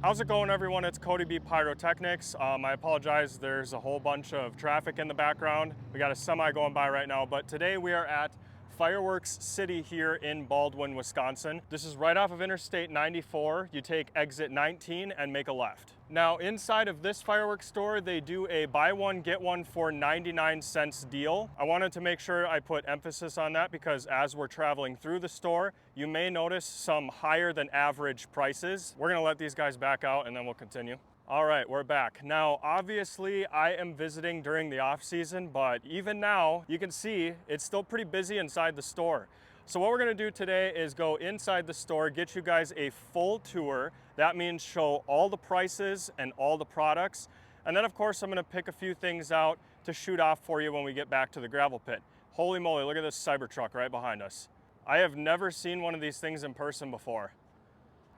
How's it going, everyone? It's CodyBPyrotechnics. I apologize, there's a whole bunch of traffic in the background. We got a semi going by right now, but today we are at Fireworks City here in Baldwin, Wisconsin. This is right off of Interstate 94. You take exit 19 and make a left. Now, inside of this fireworks store, they do a buy one, get one for 99 cents deal. I wanted to make sure I put emphasis on that because as we're traveling through the store, you may notice some higher than average prices. We're gonna let these guys back out and then we'll continue. All right, we're back. Now, obviously, I am visiting during the off season, but even now, you can see it's still pretty busy inside the store. So what we're gonna do today is go inside the store, get you guys a full tour. That means show all the prices and all the products. And then of course, I'm gonna pick a few things out to shoot off for you when we get back to the gravel pit. Holy moly, look at this Cybertruck right behind us. I have never seen one of these things in person before.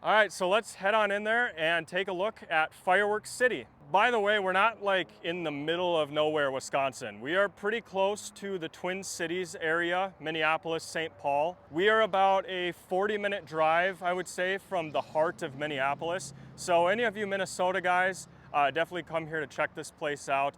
All right, so let's head on in there and take a look at Fireworks City. By the way, we're not like in the middle of nowhere, Wisconsin. We are pretty close to the Twin Cities area, Minneapolis, St. Paul. We are about a 40-minute drive, I would say, from the heart of Minneapolis. So any of you Minnesota guys, definitely come here to check this place out.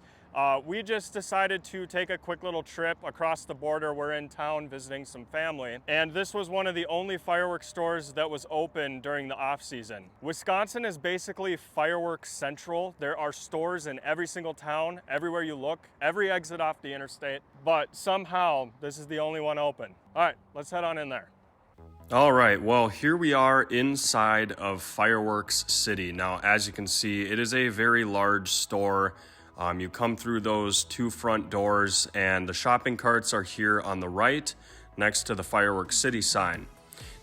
We just decided to take a quick little trip across the border. We're in town visiting some family, and this was one of the only fireworks stores that was open during the off season. Wisconsin is basically fireworks central. There are stores in every single town, everywhere you look, every exit off the interstate, but somehow this is the only one open. All right, let's head on in there. All right, well, here we are inside of Fireworks City. Now, as you can see, it is a very large store. You come through those two front doors and the shopping carts are here on the right next to the Fireworks City sign.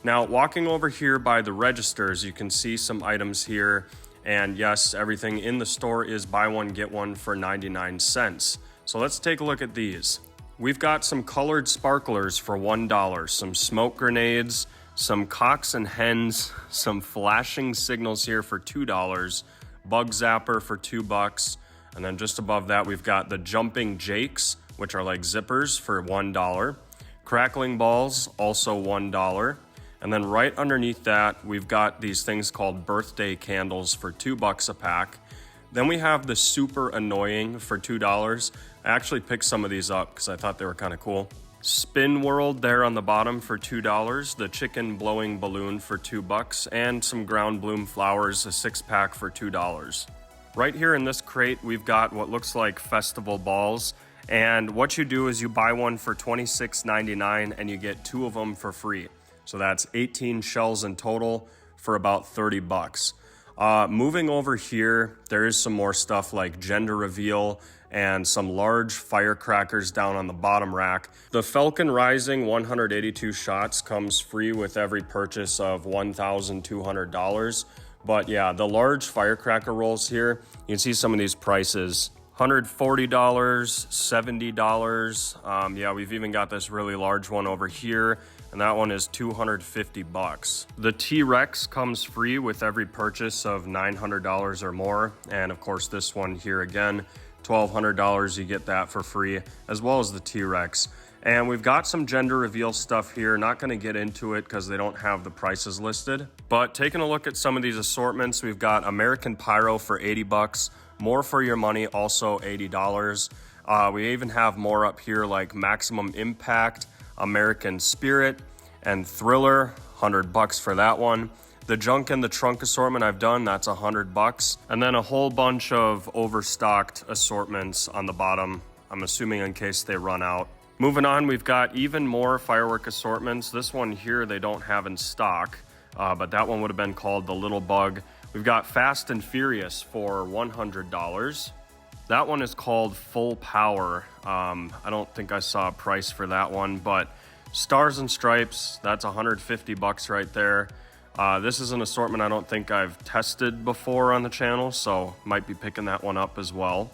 Now, walking over here by the registers, you can see some items here. And yes, everything in the store is buy one, get one for 99 cents. So let's take a look at these. We've got some colored sparklers for $1, some smoke grenades, some cocks and hens, some flashing signals here for $2, bug zapper for $2, and then just above that, we've got the jumping jakes, which are like zippers for $1. Crackling balls, also $1. And then right underneath that, we've got these things called birthday candles for $2 a pack. Then we have the super annoying for $2. I actually picked some of these up because I thought they were kind of cool. Spin World there on the bottom for $2. The chicken blowing balloon for $2. And some ground bloom flowers, a 6-pack for $2. Right here in this crate, we've got what looks like festival balls. And what you do is you buy one for $26.99 and you get 2 of them for free. So that's 18 shells in total for about $30. Moving over here, there is some more stuff like gender reveal and some large firecrackers down on the bottom rack. The Falcon Rising 182 shots comes free with every purchase of $1,200. But yeah, the large firecracker rolls here, you can see some of these prices. $140, $70. Yeah, we've even got this really large one over here, and that one is $250. The T-Rex comes free with every purchase of $900 or more. And of course, this one here again, $1,200, you get that for free, as well as the T-Rex. And we've got some gender reveal stuff here. Not gonna get into it because they don't have the prices listed. But taking a look at some of these assortments, we've got American Pyro for $80, more for your money, also $80. We even have more up here like Maximum Impact, American Spirit, and Thriller, $100 for that one. The Junk in the Trunk assortment I've done, that's $100. And then a whole bunch of overstocked assortments on the bottom, I'm assuming in case they run out. Moving on, we've got even more firework assortments. This one here they don't have in stock, but that one would have been called the Little Bug. We've got Fast and Furious for $100. That one is called Full Power. I don't think I saw a price for that one, but Stars and Stripes, that's $150 right there. This is an assortment I don't think I've tested before on the channel, so might be picking that one up as well.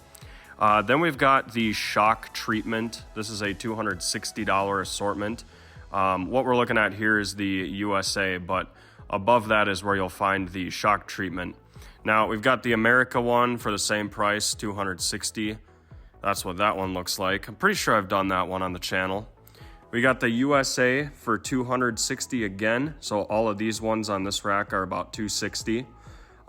Then we've got the Shock Treatment. This is a $260 assortment. What we're looking at here is the USA, but above that is where you'll find the Shock Treatment. Now, we've got the America one for the same price, $260. That's what that one looks like. I'm pretty sure I've done that one on the channel. We got the USA for $260 again. So all of these ones on this rack are about $260.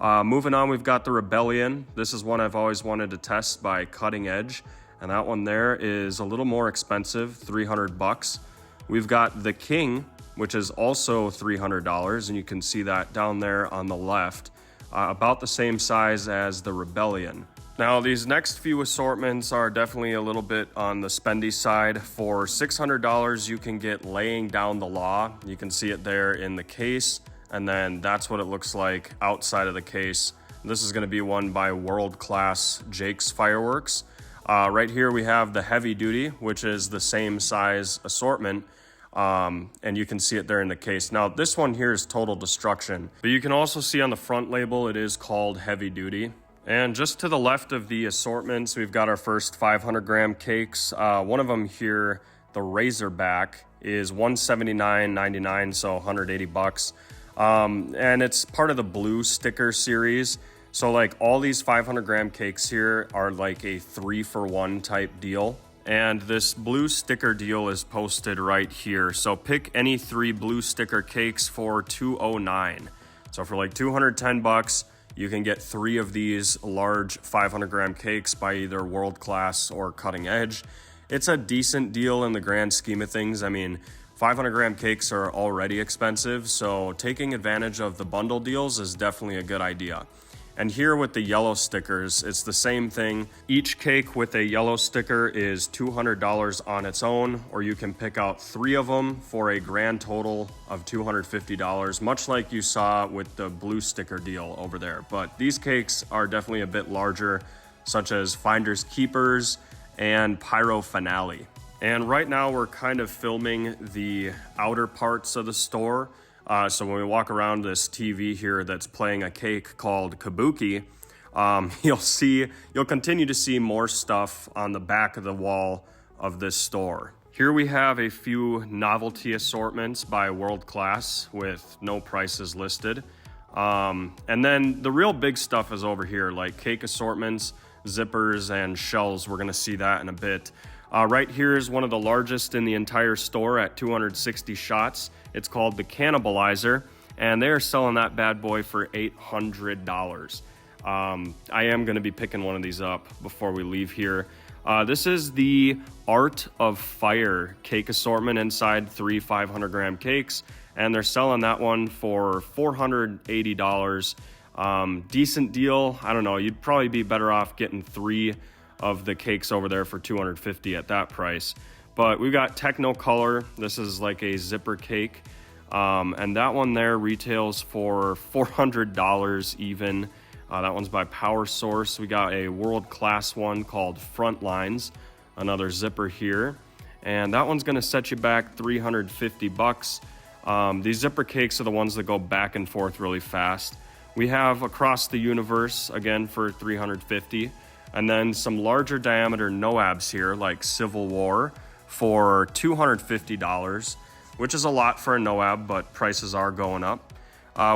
Moving on, we've got the Rebellion. This is one I've always wanted to test by Cutting Edge, and that one there is a little more expensive, 300 bucks. We've got the King, which is also $300, and you can see that down there on the left, about the same size as the Rebellion. Now, these next few assortments are definitely a little bit on the spendy side. For $600, you can get Laying Down the Law. You can see it there in the case, and then that's what it looks like outside of the case. This is going to be one by World Class Jake's Fireworks. Right here we have the Heavy Duty, which is the same size assortment, and you can see it there in the case. Now, this one here is Total Destruction, but you can also see on the front label it is called Heavy Duty. And just to the left of the assortments, we've got our first 500 gram cakes. One of them here, the Razorback, is $179.99, so 180 bucks. And it's part of the blue sticker series. So like all these 500 gram cakes here are like a 3-for-1 type deal. And this blue sticker deal is posted right here. So pick any 3 blue sticker cakes for $209. So for like 210 bucks, you can get 3 of these large 500 gram cakes by either World Class or Cutting Edge. It's a decent deal in the grand scheme of things. I mean, 500 gram cakes are already expensive, so taking advantage of the bundle deals is definitely a good idea. And here with the yellow stickers, it's the same thing. Each cake with a yellow sticker is $200 on its own, or you can pick out 3 of them for a grand total of $250, much like you saw with the blue sticker deal over there. But these cakes are definitely a bit larger, such as Finders Keepers and Pyro Finale. And right now we're kind of filming the outer parts of the store. So when we walk around this TV here that's playing a cake called Kabuki, you'll continue to see more stuff on the back of the wall of this store. Here we have a few novelty assortments by World Class with no prices listed. And then the real big stuff is over here, like cake assortments, zippers, and shells. We're gonna see that in a bit. Right here is one of the largest in the entire store at 260 shots. It's called the Cannibalizer, and they're selling that bad boy for $800. I am going to be picking one of these up before we leave here. This is the Art of Fire cake assortment inside 3 500 gram cakes, and they're selling that one for $480. Decent deal. I don't know, you'd probably be better off getting 3 of the cakes over there for $250 at that price. But we've got Technicolor. This is like a zipper cake. And that one there retails for $400 even. That one's by Power Source. We got a World Class one called Frontlines, another zipper here. And that one's gonna set you back 350 bucks. These zipper cakes are the ones that go back and forth really fast. We have Across the Universe, again for 350. And then some larger diameter NOABs here, like Civil War, for $250, which is a lot for a NOAB, but prices are going up.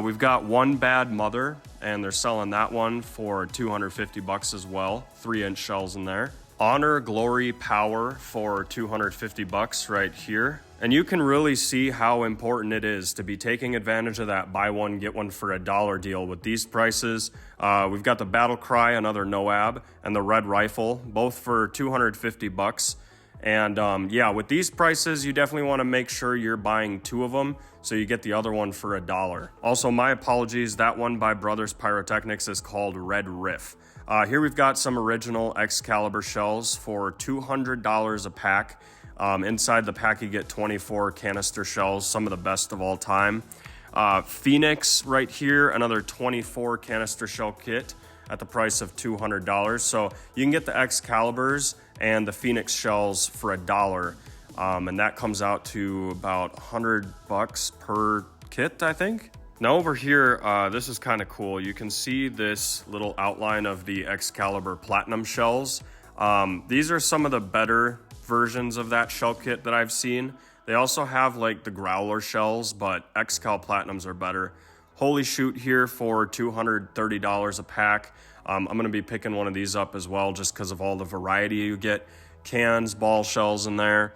We've got One Bad Mother, and they're selling that one for 250 bucks as well. 3-inch shells in there. Honor, Glory, Power for 250 bucks right here. And you can really see how important it is to be taking advantage of that buy one, get one for $1 deal with these prices. We've got the Battle Cry, another NOAB, and the Red Rifle, both for 250 bucks. And yeah, with these prices, you definitely want to make sure you're buying 2 of them so you get the other one for $1. Also, my apologies, that one by Brothers Pyrotechnics is called Red Riff. Here we've got some original Excalibur shells for $200 a pack. Inside the pack you get 24 canister shells, some of the best of all time. Phoenix right here, another 24 canister shell kit at the price of $200. So you can get the Excaliburs and the Phoenix shells for $1. And that comes out to about 100 bucks per kit, I think. Now over here, this is kind of cool. You can see this little outline of the Excalibur Platinum shells. These are some of the better versions of that shell kit that I've seen. They also have like the Growler shells, but Excal Platinums are better. Holy Shoot here for $230 a pack. I'm gonna be picking one of these up as well just because of all the variety you get. Cans, ball shells in there.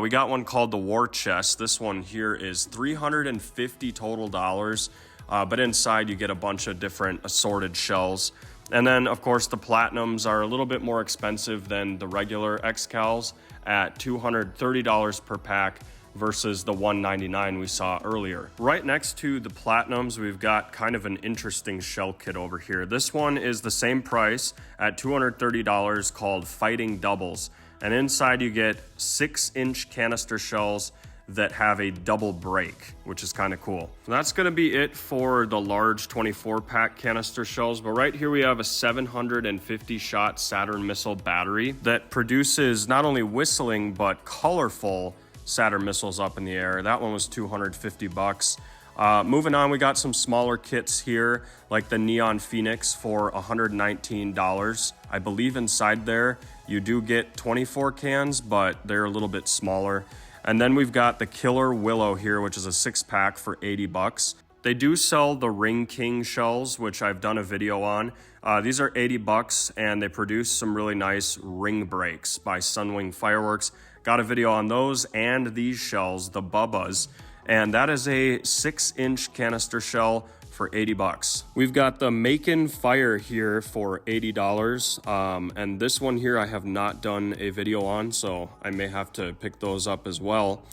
We got one called the War Chest. This one here is $350 total dollars. but inside you get a bunch of different assorted shells. And then of course the platinums are a little bit more expensive than the regular XCals at $230 per pack versus the $199 we saw earlier. Right next to the platinums, we've got kind of an interesting shell kit over here. This one is the same price at $230, called Fighting Doubles. And inside you get 6-inch canister shells that have a double break, which is kind of cool. That's gonna be it for the large 24-pack canister shells, but right here we have a 750 shot Saturn missile battery that produces not only whistling, but colorful Saturn missiles up in the air. That one was 250 bucks. Moving on, we got some smaller kits here, like the Neon Phoenix for $119. I believe inside there, you do get 24 cans, but they're a little bit smaller. And then we've got the Killer Willow here, which is a 6-pack for 80 bucks. They do sell the Ring King shells, which I've done a video on. These are 80 bucks, and they produce some really nice ring breaks by Sunwing Fireworks. Got a video on those and these shells, the Bubbas, and that is a 6-inch canister shell for 80 bucks. We've got the Macon Fire here for $80, and this one here I have not done a video on, so I may have to pick those up as well.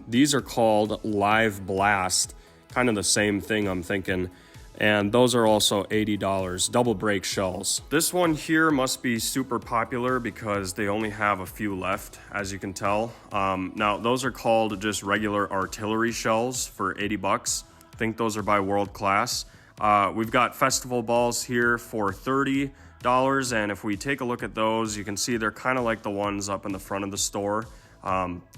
These are called Live Blast, kind of the same thing I'm thinking, and those are also $80, double break shells. This one here must be super popular because they only have a few left, as you can tell. Now those are called just regular artillery shells for 80 bucks. I think those are by World Class. We've got festival balls here for $30, and if we take a look at those, you can see they're kind of like the ones up in the front of the store.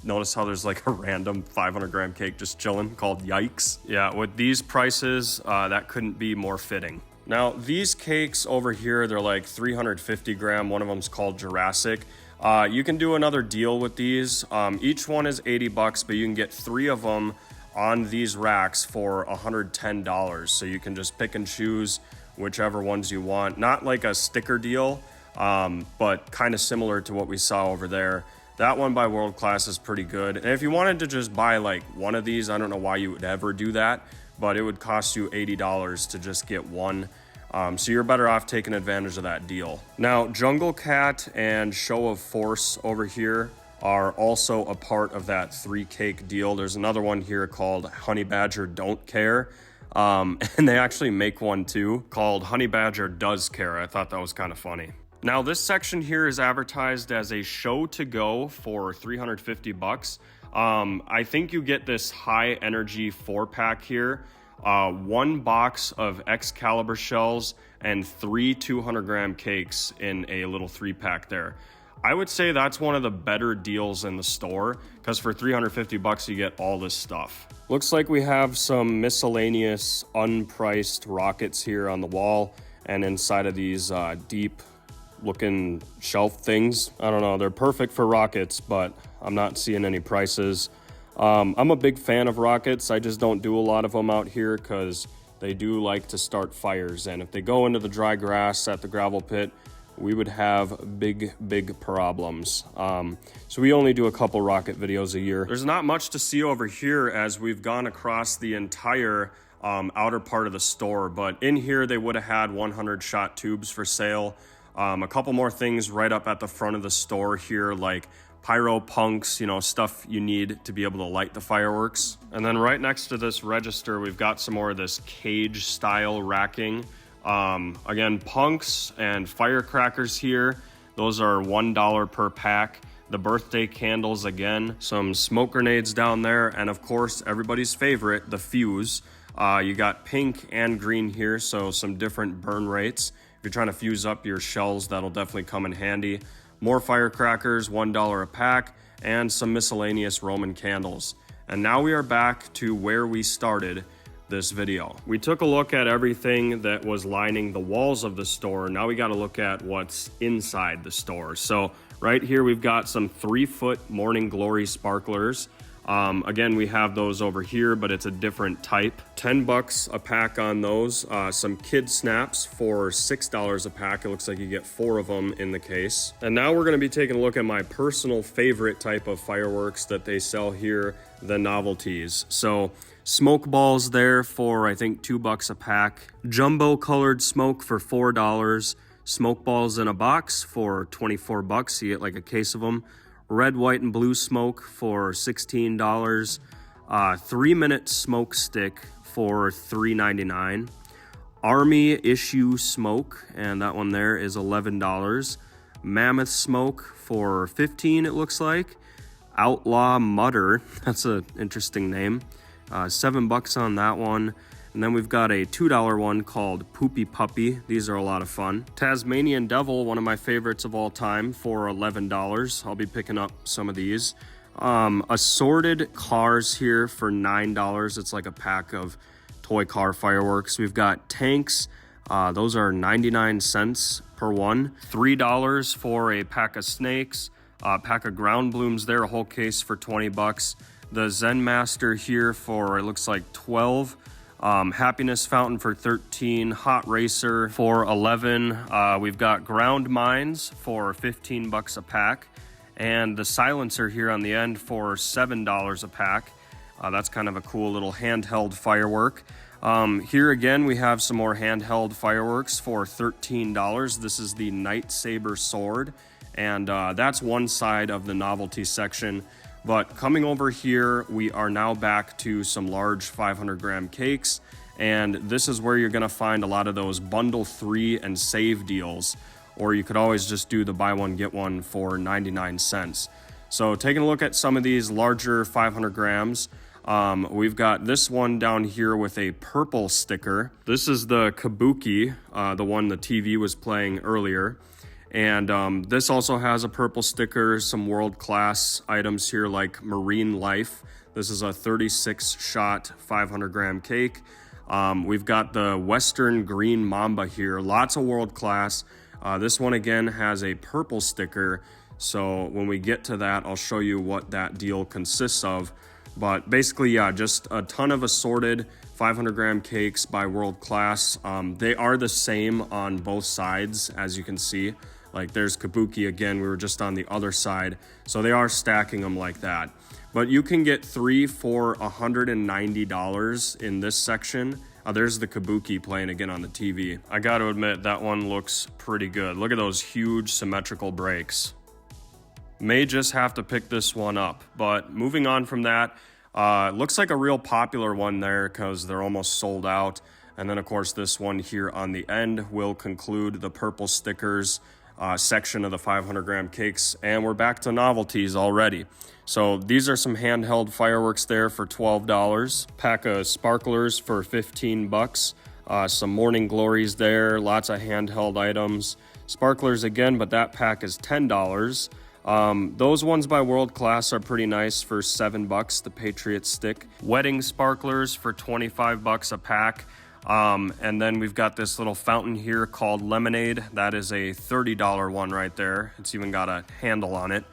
Notice how there's like a random 500-gram cake just chilling called Yikes. Yeah, with these prices, that couldn't be more fitting. Now, these cakes over here, they're like 350 gram. One of them's called Jurassic. You can do another deal with these. Each one is 80 bucks, but you can get 3 of them on these racks for $110. So you can just pick and choose whichever ones you want. Not like a sticker deal, but kind of similar to what we saw over there. That one by World Class is pretty good. And if you wanted to just buy like one of these, I don't know why you would ever do that, but it would cost you $80 to just get one. So you're better off taking advantage of that deal. Now, Jungle Cat and Show of Force over here are also a part of that 3-cake deal. There's another one here called Honey Badger Don't Care. And they actually make one too called Honey Badger Does Care. I thought that was kind of funny. Now this section here is advertised as a show to go for 350 bucks. I think you get this high energy 4-pack here, 1 box of Excalibur shells and 3 200-gram cakes in a little 3-pack there. I would say that's one of the better deals in the store because for 350 bucks you get all this stuff. Looks like we have some miscellaneous unpriced rockets here on the wall and inside of these deep looking shelf things. I don't know, they're perfect for rockets, but I'm not seeing any prices. I'm a big fan of rockets. I just don't do a lot of them out here because they do like to start fires, and if they go into the dry grass at the gravel pit, we would have big problems. So we only do a couple rocket videos a year. There's not much to see over here as we've gone across the entire outer part of the store, but in here they would have had 100 shot tubes for sale. A couple more things right up at the front of the store here, like pyro punks, you know, stuff you need to be able to light the fireworks. And then right next to this register, we've got some more of this cage style racking. Again, punks and firecrackers here. Those are $1 per pack. The birthday candles again, some smoke grenades down there, and of course, everybody's favorite, the fuse. You got pink and green here, so some different burn rates. If you're trying to fuse up your shells, that'll definitely come in handy. More firecrackers, $1 a pack, and some miscellaneous Roman candles. And now we are back to where we started this video. We took a look at everything that was lining the walls of the store. Now we got to look at what's inside the store. So right here, we've got some 3-foot Morning Glory sparklers. Again, we have those over here, but it's a different type. 10 bucks a pack on those. Some kid snaps for $6 a pack. It looks like you get 4 of them in the case. And now we're going to be taking a look at my personal favorite type of fireworks that they sell here, the novelties. So Smoke balls there for, I think, $2 a pack. Jumbo colored smoke for $4. Smoke balls in a box for $24. You get like a case of them. Red, white, and blue smoke for $16. 3-minute smoke stick for $3.99. Army issue smoke, and that one there is $11. Mammoth smoke for $15, it looks like. Outlaw mutter, that's an interesting name. $7 on that one. And then we've got a $2 one called Poopy Puppy. These are a lot of fun. Tasmanian Devil, one of my favorites of all time, for $11. I'll be picking up some of these. Assorted cars here for $9. It's like a pack of toy car fireworks. We've got tanks. Those are 99 cents per one. $3 for a pack of snakes. Pack of ground blooms there, a whole case for $20. The Zen Master here for, it looks like 12. Happiness Fountain for 13. Hot Racer for 11. We've got Ground Mines for $15 a pack. And the silencer here on the end for $7 a pack. That's kind of a cool little handheld firework. Here again, we have some more handheld fireworks for $13. This is the Night Saber Sword. And that's one side of the novelty section. But coming over here, we are now back to some large 500-gram cakes. And this is where you're going to find a lot of those bundle 3 and save deals. Or you could always just do the buy one, get one for 99 cents. So taking a look at some of these larger 500 grams, we've got this one down here with a purple sticker. This is the Kabuki, the one the TV was playing earlier. And this also has a purple sticker, some world-class items here like Marine Life. This is a 36-shot 500-gram cake. We've got the Western Green Mamba here, lots of world-class. This one again has a purple sticker, so when we get to that, I'll show you what that deal consists of. But basically, yeah, just a ton of assorted 500-gram cakes by World Class. They are the same on both sides, as you can see. Like there's Kabuki again, we were just on the other side. So they are stacking them like that. But you can get 3 for $190 in this section. There's the Kabuki playing again on the TV. I got to admit, that one looks pretty good. Look at those huge symmetrical brakes. May just have to pick this one up. But moving on from that, looks like a real popular one there because they're almost sold out. And then of course this one here on the end will conclude the purple stickers section of the 500-gram cakes. And we're back to novelties already. So these are some handheld fireworks there for $12. Pack of sparklers for $15. Some morning glories there, lots of handheld items. Sparklers again, but that pack is $10. Those ones by World Class are pretty nice for $7, the Patriot stick. Wedding sparklers for $25 a pack. And then we've got this little fountain here called Lemonade. That is a $30 one right there. It's even got a handle on it.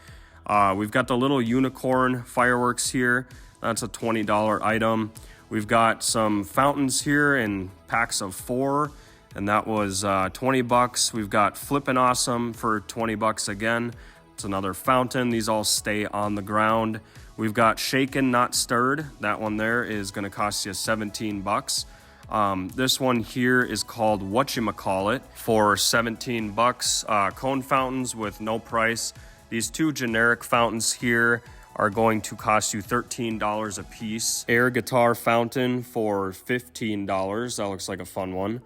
We've got the little unicorn fireworks here. That's a $20 item. We've got some fountains here in packs of 4, and that was $20. We've got Flippin' Awesome for $20 again. It's another fountain. These all stay on the ground. We've got Shaken Not Stirred. That one there is going to cost you $17. This one here is called Whatchamacallit for $17. Cone fountains with no price. These 2 generic fountains here are going to cost you $13 a piece. Air guitar fountain for $15. That looks like a fun one.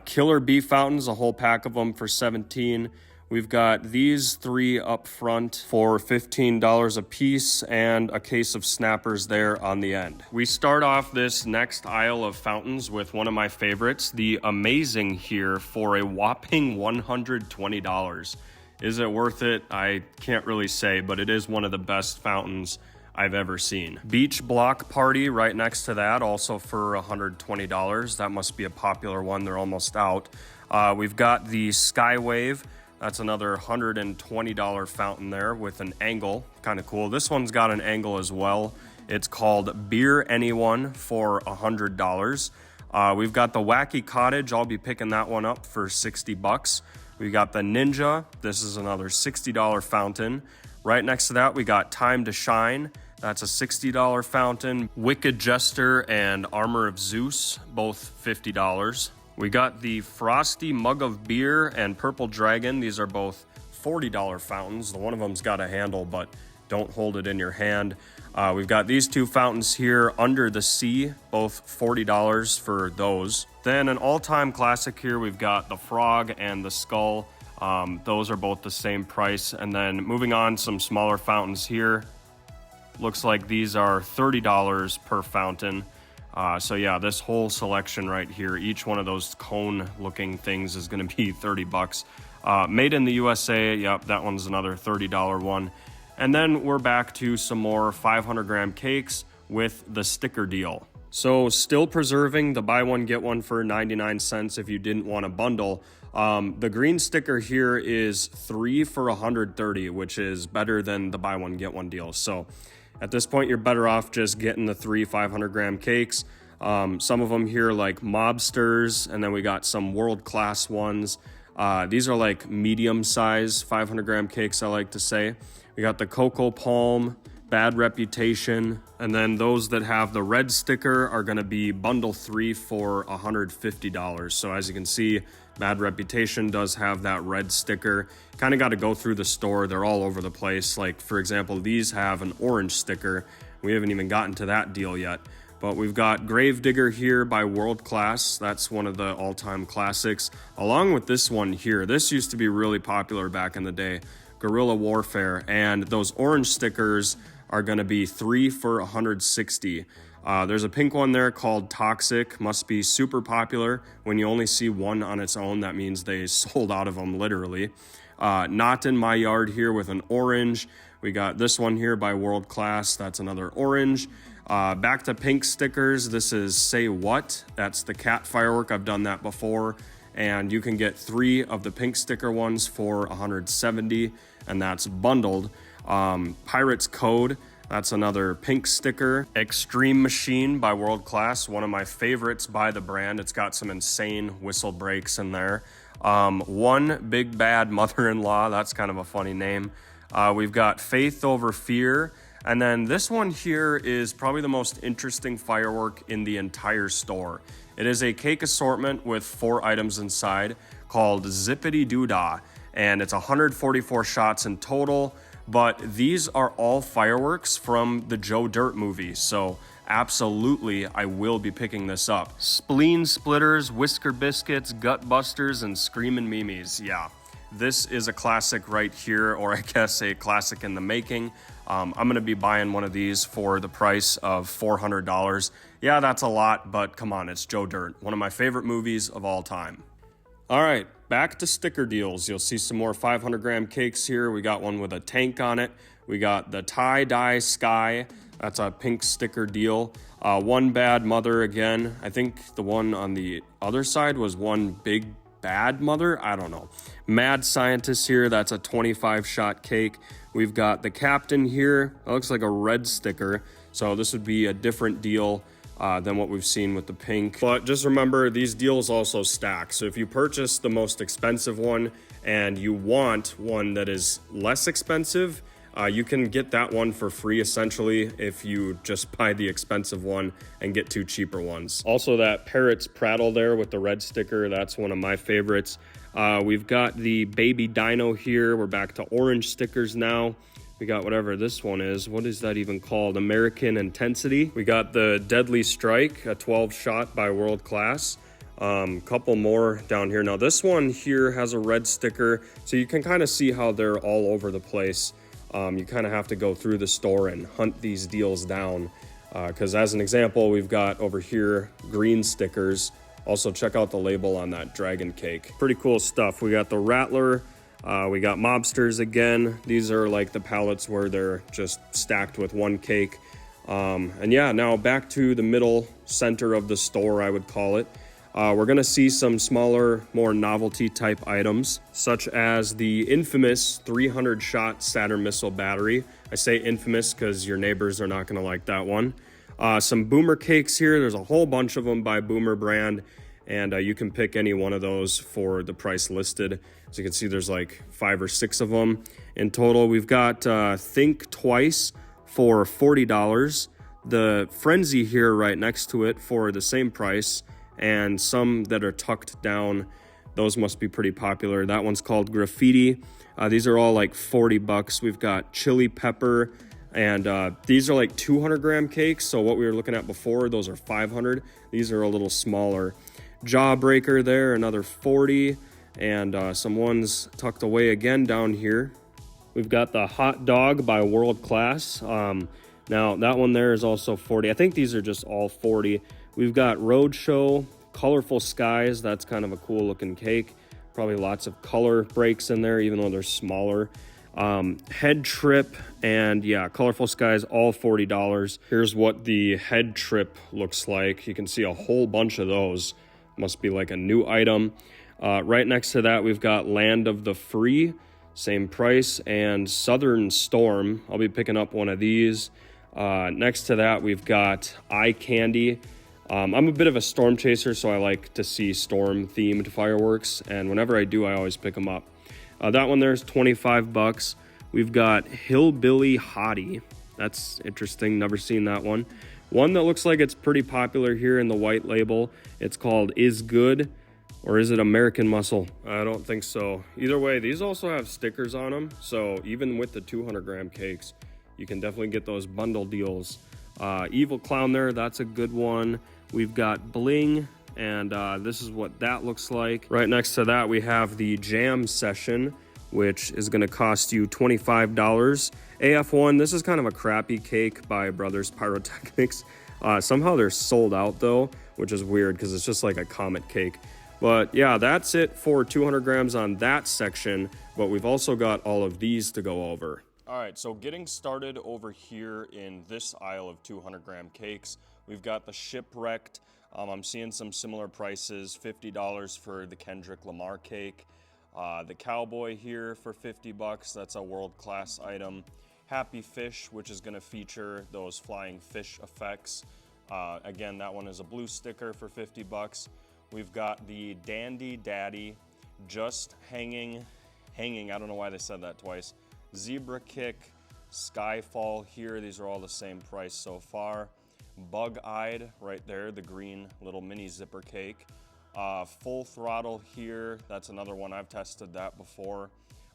Killer Bee fountains, a whole pack of them for $17. We've got these 3 up front for $15 a piece and a case of snappers there on the end. We start off this next aisle of fountains with one of my favorites, the Amazing here for a whopping $120. Is it worth it? I can't really say, but it is one of the best fountains I've ever seen. Beach Block Party right next to that, also for $120. That must be a popular one. They're almost out. We've got the Skywave. That's another $120 fountain there with an angle. Kind of cool. This one's got an angle as well. It's called Beer Anyone for $100. We've got the Wacky Cottage. I'll be picking that one up for $60. We got the Ninja. This is another $60 fountain. Right next to that, we got Time to Shine. That's a $60 fountain. Wicked Jester and Armor of Zeus, both $50. We got the Frosty Mug of Beer and Purple Dragon. These are both $40 fountains. The one of them's got a handle, but don't hold it in your hand. We've got these two fountains here, Under the Sea, both $40 for those. Then an all-time classic here, we've got the Frog and the Skull. Those are both the same price. And then moving on, some smaller fountains here. Looks like these are $30 per fountain. So yeah, this whole selection right here, each one of those cone looking things is gonna be 30 bucks. Made in the USA, yep, that one's another $30 one. And then we're back to some more 500 gram cakes with the sticker deal. So still preserving the buy one, get one for 99 cents if you didn't want a bundle. The green sticker here is 3 for 130, which is better than the buy one, get one deal. So at this point, you're better off just getting the 3 500 gram cakes. Some of them here like Mobsters, and then we got some world-class ones. These are like medium-size 500 gram cakes, I like to say. We got the Cocoa Palm, Bad Reputation, and then those that have the red sticker are gonna be bundle 3 for $150. So as you can see, Bad Reputation does have that red sticker. Kind of got to go through the store. They're all over the place. Like, for example, these have an orange sticker. We haven't even gotten to that deal yet. But we've got Gravedigger here by World Class. That's one of the all-time classics. Along with this one here. This used to be really popular back in the day. Guerrilla Warfare. And those orange stickers are going to be 3 for 160. There's a pink one there called Toxic. Must be super popular. When you only see one on its own, that means they sold out of them literally. Not in My Yard here with an orange. We got this one here by World Class. That's another orange. Back to pink stickers. This is Say What. That's the cat firework. I've done that before. And you can get 3 of the pink sticker ones for 170, and that's bundled. Pirate's Code. That's another pink sticker. Extreme Machine by World Class, one of my favorites by the brand. It's got some insane whistle breaks in there. One Big Bad Mother-in-Law, that's kind of a funny name. We've got Faith Over Fear. And then this one here is probably the most interesting firework in the entire store. It is a cake assortment with 4 items inside called Zippity Doodah. And it's 144 shots in total. But these are all fireworks from the Joe Dirt movie, so absolutely I will be picking this up. Spleen Splitters, Whisker Biscuits, Gut Busters, and Screamin' Mimes. Yeah, this is a classic right here, or I guess a classic in the making. I'm going to be buying one of these for the price of $400. Yeah, that's a lot, but come on, it's Joe Dirt, one of my favorite movies of all time. All right, back to sticker deals. You'll see some more 500 gram cakes here. We got one with a tank on it. We got the Tie-Dye Sky. That's a pink sticker deal. One Bad Mother again. I think the one on the other side was One Big Bad Mother. I don't know. Mad Scientist here. That's a 25 shot cake. We've got the Captain here. That looks like a red sticker. So this would be a different deal than what we've seen with the pink. But just remember, these deals also stack. So if you purchase the most expensive one and you want one that is less expensive, you can get that one for free essentially if you just buy the expensive one and get 2 cheaper ones. Also that Parrot's Prattle there with the red sticker, that's one of my favorites. We've got the Baby Dino here. We're back to orange stickers now. We got whatever this one is. What is that even called? American Intensity. We got the Deadly Strike, a 12 shot by World Class. Couple more down here. Now this one here has a red sticker, so you can kind of see how they're all over the place. You kind of have to go through the store and hunt these deals down. Because as an example, we've got over here green stickers. Also check out the label on that dragon cake. Pretty cool stuff. We got the Rattler. We got Mobsters again. These are like the pallets where they're just stacked with one cake. And yeah, now back to the middle center of the store, I would call it. We're gonna see some smaller, more novelty type items, such as the infamous 300 shot Saturn missile battery. I say infamous because your neighbors are not gonna like that one. Some Boomer cakes here. There's a whole bunch of them by Boomer brand, and you can pick any one of those for the price listed. As you can see, there's like 5 or 6 of them in total. We've got Think Twice for $40. The Frenzy here right next to it for the same price, and some that are tucked down, those must be pretty popular. That one's called Graffiti. These are all like 40 bucks. We've got chili pepper, and these are like 200-gram cakes. So what we were looking at before, those are 500. These are a little smaller. Jawbreaker there, another 40, and some ones tucked away again down here. We've got the Hot Dog by World Class. Now that one there is also 40. I think these are just all 40. We've got Roadshow, Colorful Skies. That's kind of a cool looking cake. Probably lots of color breaks in there, even though they're smaller. Head Trip, and yeah, Colorful Skies, all $40. Here's what the Head Trip looks like. You can see a whole bunch of those. Must be like a new item. Right next to that, we've got Land of the Free, same price, and Southern Storm. I'll be picking up one of these. Next to that, we've got Eye Candy. I'm a bit of a storm chaser, so I like to see storm-themed fireworks, and whenever I do, I always pick them up. That one there is 25 bucks. We've got Hillbilly Hottie. That's interesting, never seen that one. One that looks like it's pretty popular here in the white label. It's called Is Good, or is it American Muscle? I don't think so. Either way, these also have stickers on them, so even with the 200-gram cakes, you can definitely get those bundle deals. Evil Clown there, that's a good one. We've got Bling, and this is what that looks like. Right next to that, we have the Jam Session, which is gonna cost you $25. AF1, this is kind of a crappy cake by Brothers Pyrotechnics. Somehow they're sold out though, which is weird because it's just like a comet cake. But yeah, that's it for 200 grams on that section, but we've also got all of these to go over. All right, so getting started over here in this aisle of 200-gram cakes, we've got the Shipwrecked. I'm seeing some similar prices, $50 for the Kendrick Lamar cake. The Cowboy here for 50 bucks, that's a world-class item. Happy Fish, which is gonna feature those flying fish effects. Again, that one is a blue sticker for 50 bucks. We've got the Dandy Daddy, Just Hanging, I don't know why they said that twice. Zebra Kick, Skyfall here, these are all the same price so far. Bug-Eyed right there, the green little mini zipper cake. Full Throttle here, that's another one, I've tested that before.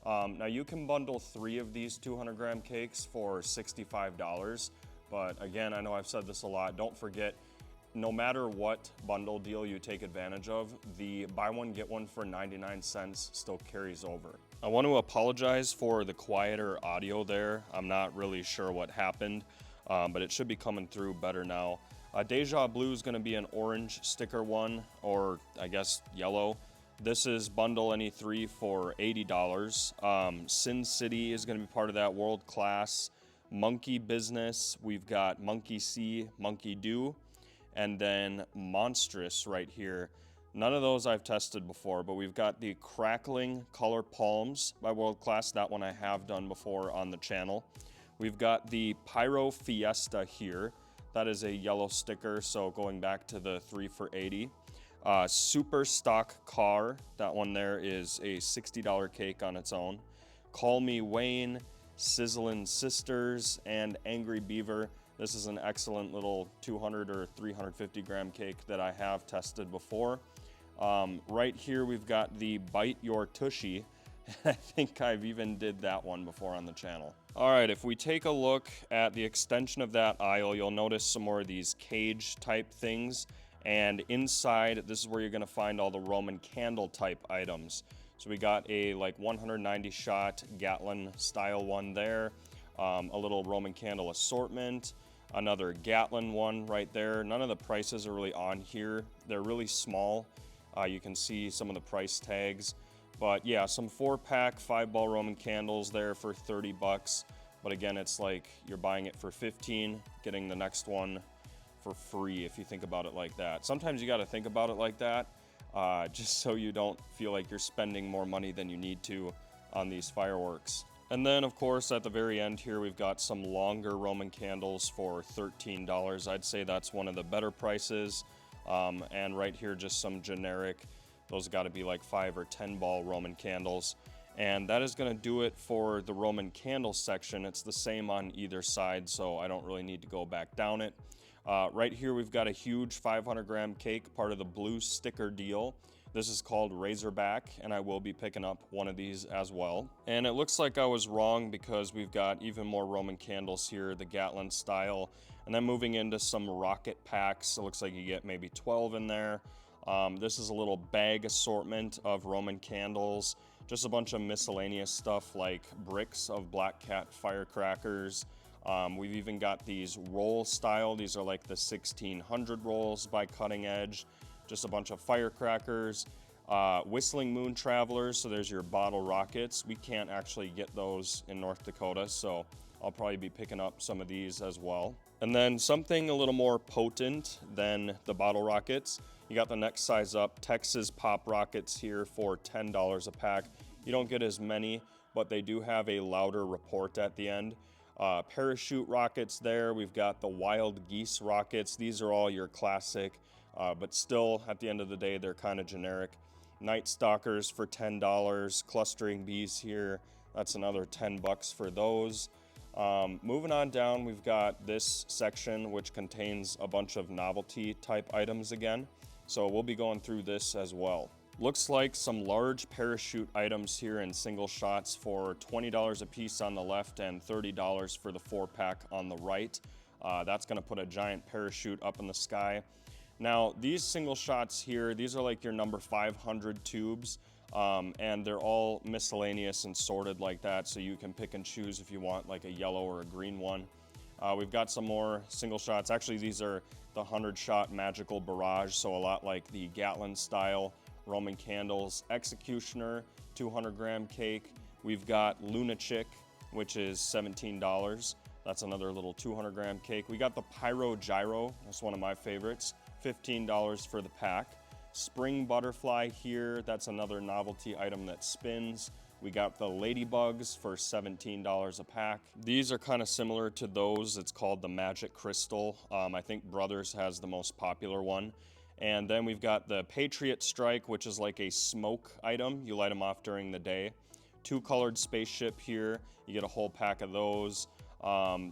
Now you can bundle 3 of these 200-gram cakes for $65, but again, I know I've said this a lot, don't forget, no matter what bundle deal you take advantage of, the buy one, get one for 99 cents still carries over. I want to apologize for the quieter audio there. I'm not really sure what happened, but it should be coming through better now. Deja Blue is going to be an orange sticker one, or I guess yellow. This is bundle any 3 for $80. Sin City is going to be part of that, world class. Monkey Business, we've got Monkey See, Monkey Do, and then Monstrous right here. None of those I've tested before, but we've got the Crackling Color Palms by World Class. That one I have done before on the channel. We've got the Pyro Fiesta here. That is a yellow sticker, so going back to the 3 for $80. Super Stock Car, that one there is a $60 cake on its own. Call Me Wayne, Sizzlin' Sisters, and Angry Beaver. This is an excellent little 200 or 350 gram cake that I have tested before. Right here we've got the Bite Your Tushy. I think I've even did that one before on the channel. All right, if we take a look at the extension of that aisle, you'll notice some more of these cage type things. And inside, this is where you're gonna find all the Roman candle type items. So we got a like 190 shot Gatlin style one there, a little Roman candle assortment, another Gatlin one right there. None of the prices are really on here. They're really small. You can see some of the price tags. But yeah, some 4-pack 5-ball Roman candles there for 30 bucks. But again, it's like you're buying it for 15, getting the next one for free if you think about it like that. Sometimes you got to think about it like that, just so you don't feel like you're spending more money than you need to on these fireworks. And then of course at the very end here we've got some longer Roman candles for $13. I'd say that's one of the better prices. And right here just some generic, those got to be like 5 or 10 ball Roman candles. And that is going to do it for the Roman candle section. It's the same on either side, so I don't really need to go back down it. Right here we've got a huge 500-gram cake, part of the blue sticker deal. This is called Razorback, and I will be picking up one of these as well. And it looks like I was wrong because we've got even more Roman candles here, the Gatlin style. And then moving into some rocket packs, it looks like you get maybe 12 in there. This is a little bag assortment of Roman candles, just a bunch of miscellaneous stuff like bricks of Black Cat firecrackers. We've even got these roll style. These are like the 1600 rolls by Cutting Edge. Just a bunch of firecrackers. Whistling Moon Travelers, so there's your bottle rockets. We can't actually get those in North Dakota, so I'll probably be picking up some of these as well. And then something a little more potent than the bottle rockets. You got the next size up, Texas Pop Rockets here for $10 a pack. You don't get as many, but they do have a louder report at the end. Parachute rockets there. We've got the Wild Geese rockets. These are all your classic, but still at the end of the day, they're kind of generic. Night Stalkers for $10. Clustering Bees here. That's another 10 bucks for those. Moving on down, we've got this section, which contains a bunch of novelty type items again. So we'll be going through this as well. Looks like some large parachute items here in single shots for $20 a piece on the left and $30 for the 4-pack on the right. That's gonna put a giant parachute up in the sky. Now, these single shots here, these are like your number 500 tubes, and they're all miscellaneous and sorted like that, so you can pick and choose if you want like a yellow or a green one. We've got some more single shots. Actually, these are the 100-shot Magical Barrage, so a lot like the Gatlin style Roman candles. Executioner, 200-gram cake. We've got Lunachick, which is $17. That's another little 200-gram cake. We got the Pyro Gyro. That's one of my favorites. $15 for the pack. Spring Butterfly here. That's another novelty item that spins. We got the Ladybugs for $17 a pack. These are kind of similar to those. It's called the Magic Crystal. I think Brothers has the most popular one. And then we've got the Patriot Strike, which is like a smoke item. You light them off during the day. 2-colored spaceship here. You get a whole pack of those.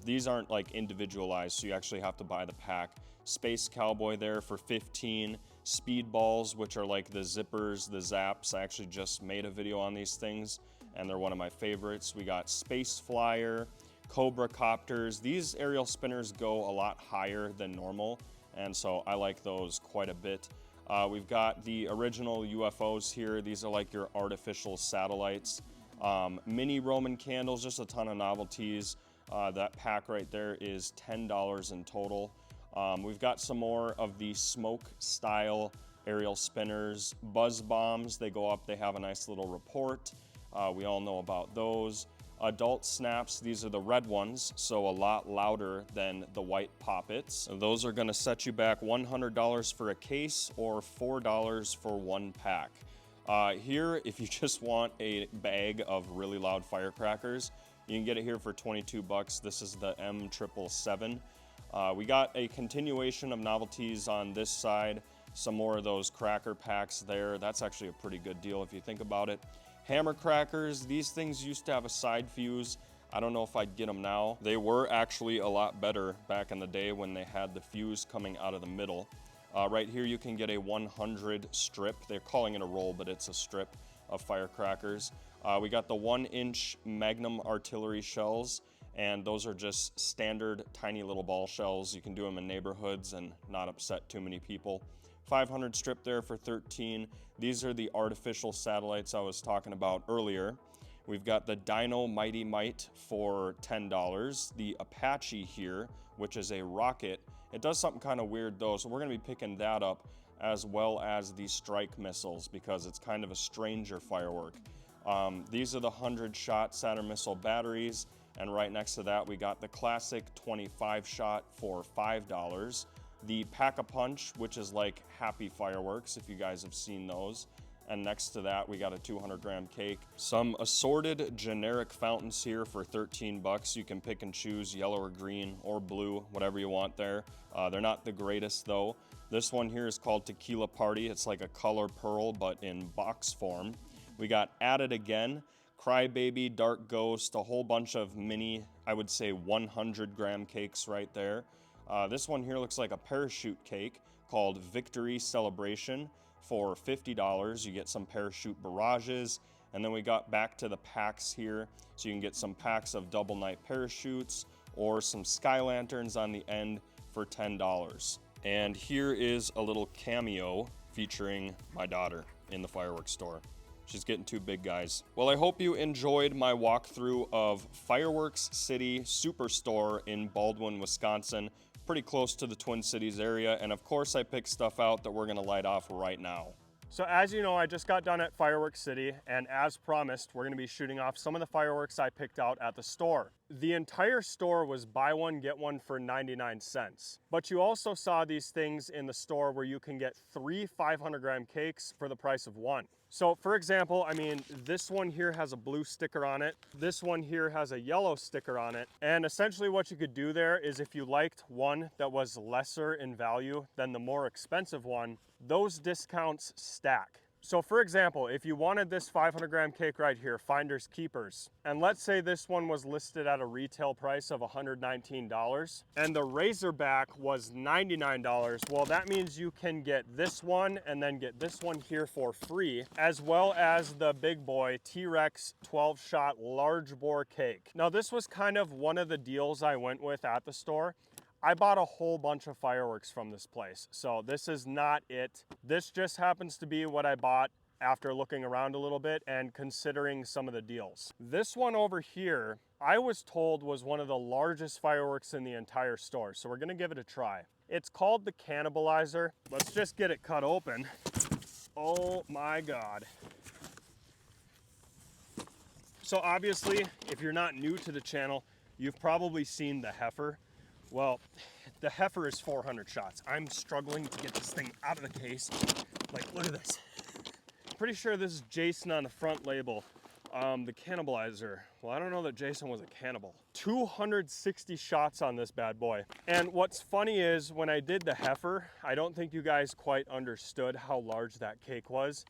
These aren't like individualized, so you actually have to buy the pack. Space Cowboy there for $15. Speedballs, which are like the zippers, the zaps. I actually just made a video on these things, and they're one of my favorites. We got Space Flyer, Cobra Copters. These aerial spinners go a lot higher than normal, and so I like those quite a bit. We've got the original UFOs here. These are like your artificial satellites. Mini Roman candles, just a ton of novelties. That pack right there is $10 in total. We've got some more of the smoke style aerial spinners. Buzz bombs, they go up, they have a nice little report. We all know about those. Adult snaps, these are the red ones, so a lot louder than the white poppets. Those are gonna set you back $100 for a case or $4 for one pack. Here, if you just want a bag of really loud firecrackers, you can get it here for 22 bucks. This is the M777. We got a continuation of novelties on this side, some more of those cracker packs there. That's actually a pretty good deal if you think about it. Hammer crackers, these things used to have a side fuse. I don't know if I'd get them now. They were actually a lot better back in the day when they had the fuse coming out of the middle. Right here you can get a 100 strip. They're calling it a roll, but it's a strip of firecrackers. We got the 1-inch Magnum artillery shells, and those are just standard tiny little ball shells. You can do them in neighborhoods and not upset too many people. 500 strip there for $13. These are the artificial satellites I was talking about earlier. We've got the Dino Mighty Might for $10. The Apache here, which is a rocket. It does something kind of weird though, so we're gonna be picking that up, as well as the strike missiles, because it's kind of a stranger firework. These are the 100-shot Saturn missile batteries, and right next to that we got the classic 25-shot for $5. The Pack-a-Punch, which is like Happy Fireworks, if you guys have seen those. And next to that, we got a 200-gram cake. Some assorted generic fountains here for 13 bucks. You can pick and choose yellow or green or blue, whatever you want there. They're not the greatest though. This one here is called Tequila Party. It's like a color pearl, but in box form. We got At It Again, Crybaby, Dark Ghost, a whole bunch of mini, I would say 100-gram cakes right there. This one here looks like a parachute cake called Victory Celebration for $50. You get some parachute barrages. And then we got back to the packs here. So you can get some packs of double night parachutes or some sky lanterns on the end for $10. And here is a little cameo featuring my daughter in the fireworks store. She's getting too big, guys. Well, I hope you enjoyed my walkthrough of Fireworks City Superstore in Baldwin, Wisconsin, pretty close to the Twin Cities area. And of course, I picked stuff out that we're gonna light off right now. So as you know, I just got done at Fireworks City, and as promised, we're gonna be shooting off some of the fireworks I picked out at the store. The entire store was buy one, get one for 99 cents. But you also saw these things in the store where you can get 3 500-gram cakes for the price of one. So for example, I mean, this one here has a blue sticker on it. This one here has a yellow sticker on it. And essentially what you could do there is if you liked one that was lesser in value than the more expensive one, those discounts stack. So for example, if you wanted this 500-gram cake right here, Finders Keepers, and let's say this one was listed at a retail price of $119 and the Razorback was $99, well, that means you can get this one and then get this one here for free, as well as the big boy T-Rex 12-shot large bore cake. Now, this was kind of one of the deals I went with at the store. I bought a whole bunch of fireworks from this place, so this is not it. This just happens to be what I bought after looking around a little bit and considering some of the deals. This one over here, I was told was one of the largest fireworks in the entire store, so we're gonna give it a try. It's called the Cannibalizer. Let's just get it cut open. Oh my God. So obviously, if you're not new to the channel, you've probably seen the heifer. Well, the heifer is 400 shots. I'm struggling to get this thing out of the case. Like, look at this. Pretty sure this is Jason on the front label. The Cannibalizer. Well, I don't know that Jason was a cannibal. 260 shots on this bad boy. And what's funny is when I did the heifer, I don't think you guys quite understood how large that cake was.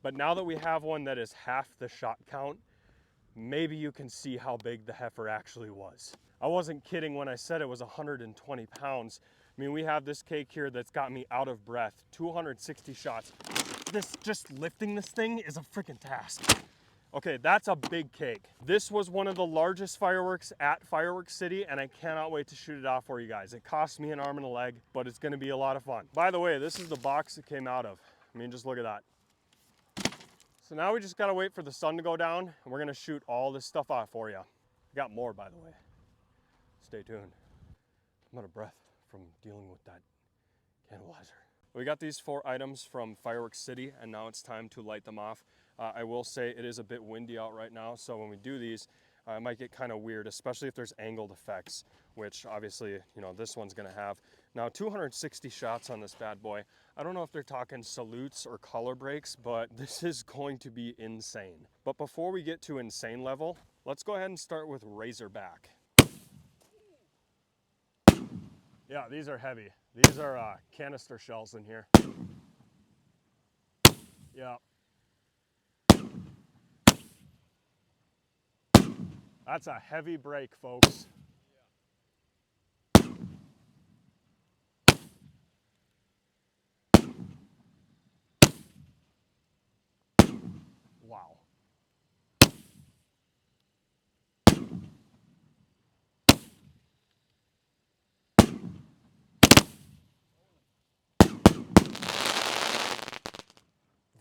But now that we have one that is half the shot count, maybe you can see how big the heifer actually was. I wasn't kidding when I said it was 120 pounds. I mean, we have this cake here that's got me out of breath. 260 shots. Just lifting this thing is a freaking task. Okay, that's a big cake. This was one of the largest fireworks at Fireworks City, and I cannot wait to shoot it off for you guys. It cost me an arm and a leg, but it's gonna be a lot of fun. By the way, this is the box it came out of. I mean, just look at that. So now we just gotta wait for the sun to go down, and we're gonna shoot all this stuff off for you. I got more, by the way. Stay tuned. I'm out of breath from dealing with that cannibalizer. We got these 4 items from Fireworks City, and now it's time to light them off. I will say it is a bit windy out right now, so when we do these, it might get kind of weird, especially if there's angled effects, which obviously, you know, this one's gonna have. Now, 260 shots on this bad boy. I don't know if they're talking salutes or color breaks, but this is going to be insane. But before we get to insane level, let's go ahead and start with Razorback. Yeah, these are heavy. These are canister shells in here. Yeah. That's a heavy break, folks. Wow.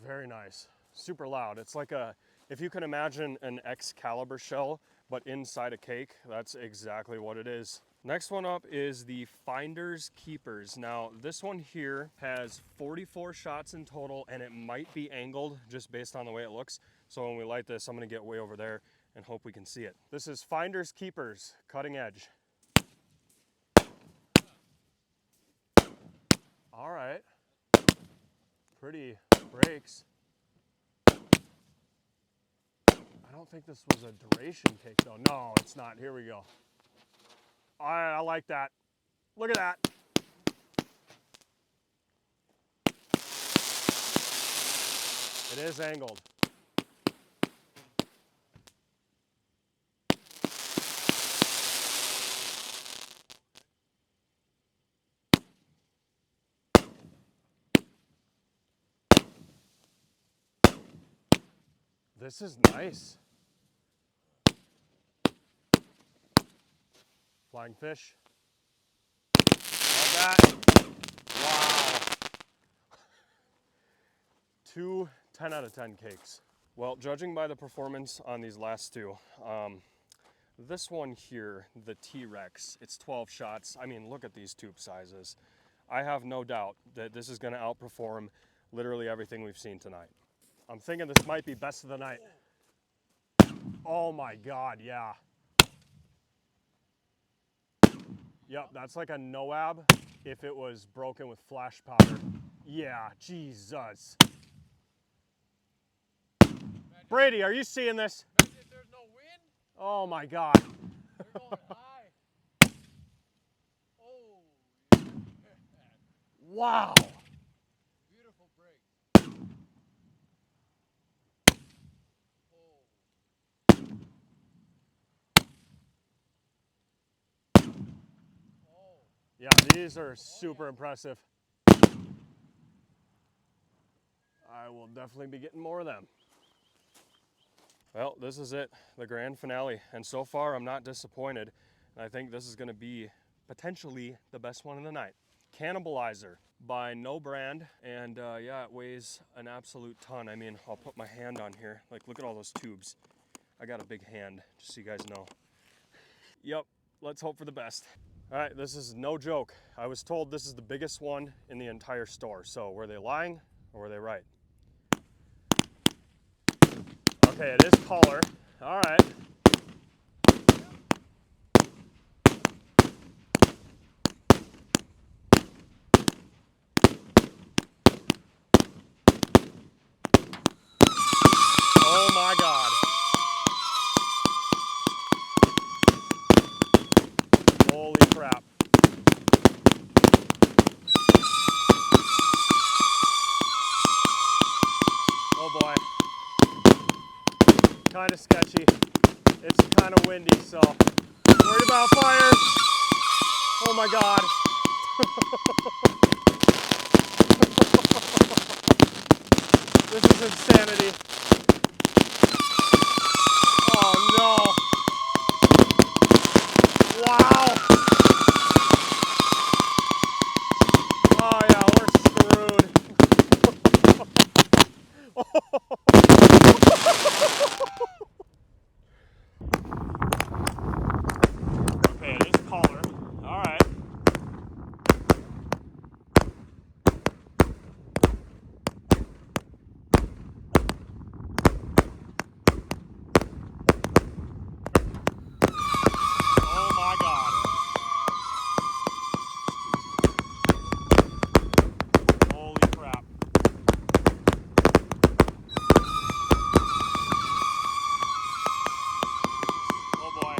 Very nice. Super loud. It's like if you can imagine an Excalibur shell, but inside a cake, that's exactly what it is. Next one up is the Finders Keepers. Now, this one here has 44 shots in total, and it might be angled just based on the way it looks. So when we light this, I'm gonna get way over there and hope we can see it. This is Finders Keepers, cutting edge. All right. Pretty breaks. I don't think this was a duration cake though. No, it's not. Here we go. All right, I like that. Look at that. It is angled. This is nice. Flying fish. Love that. Wow. 2 10 out of 10 cakes. Well, judging by the performance on these last two, this one here, the T-Rex, it's 12 shots. I mean, look at these tube sizes. I have no doubt that this is going to outperform literally everything we've seen tonight. I'm thinking this might be best of the night. Oh my God, yeah. Yep, that's like a Noab if it was broken with flash powder. Yeah, Jesus. Brady, are you seeing this? Imagine if there's no wind. Oh my God. They're going high. Oh, Wow. beautiful break. Oh. Yeah, these are super impressive. I will definitely be getting more of them. Well, this is it, the grand finale. And so far, I'm not disappointed. I think this is gonna be potentially the best one of the night. Cannibalizer by No Brand. And yeah, it weighs an absolute ton. I mean, I'll put my hand on here. Like, look at all those tubes. I got a big hand, just so you guys know. Yep, let's hope for the best. All right, this is no joke. I was told this is the biggest one in the entire store. So were they lying or were they right? Okay, it is taller. All right. Oh my God. Holy crap. Oh boy. Kind of sketchy. It's kind of windy, so worried about fires. Oh my God. This is insanity. Oh no. Wow. Oh yeah, we're screwed. Okay, it is taller. All right. Oh my God. Holy crap. Oh boy.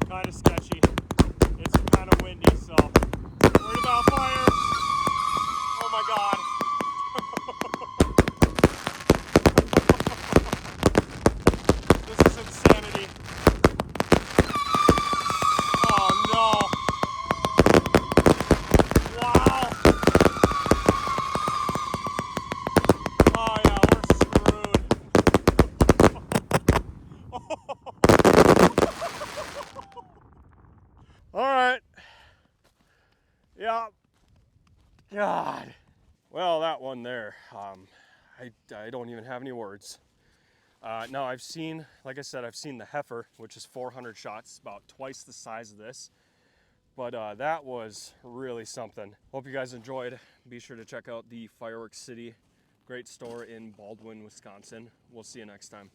Kind of sketchy. It's kind of windy, so worried about fires. Oh my God. This is insanity. Oh no. Wow. Oh yeah, we're screwed. All right. Yeah. God. Well, that one there, I don't even have any words. Now I've seen, like I said, I've seen the heifer, which is 400 shots, about twice the size of this. But that was really something. Hope you guys enjoyed. Be sure to check out the Firework City, great store in Baldwin, Wisconsin. We'll see you next time.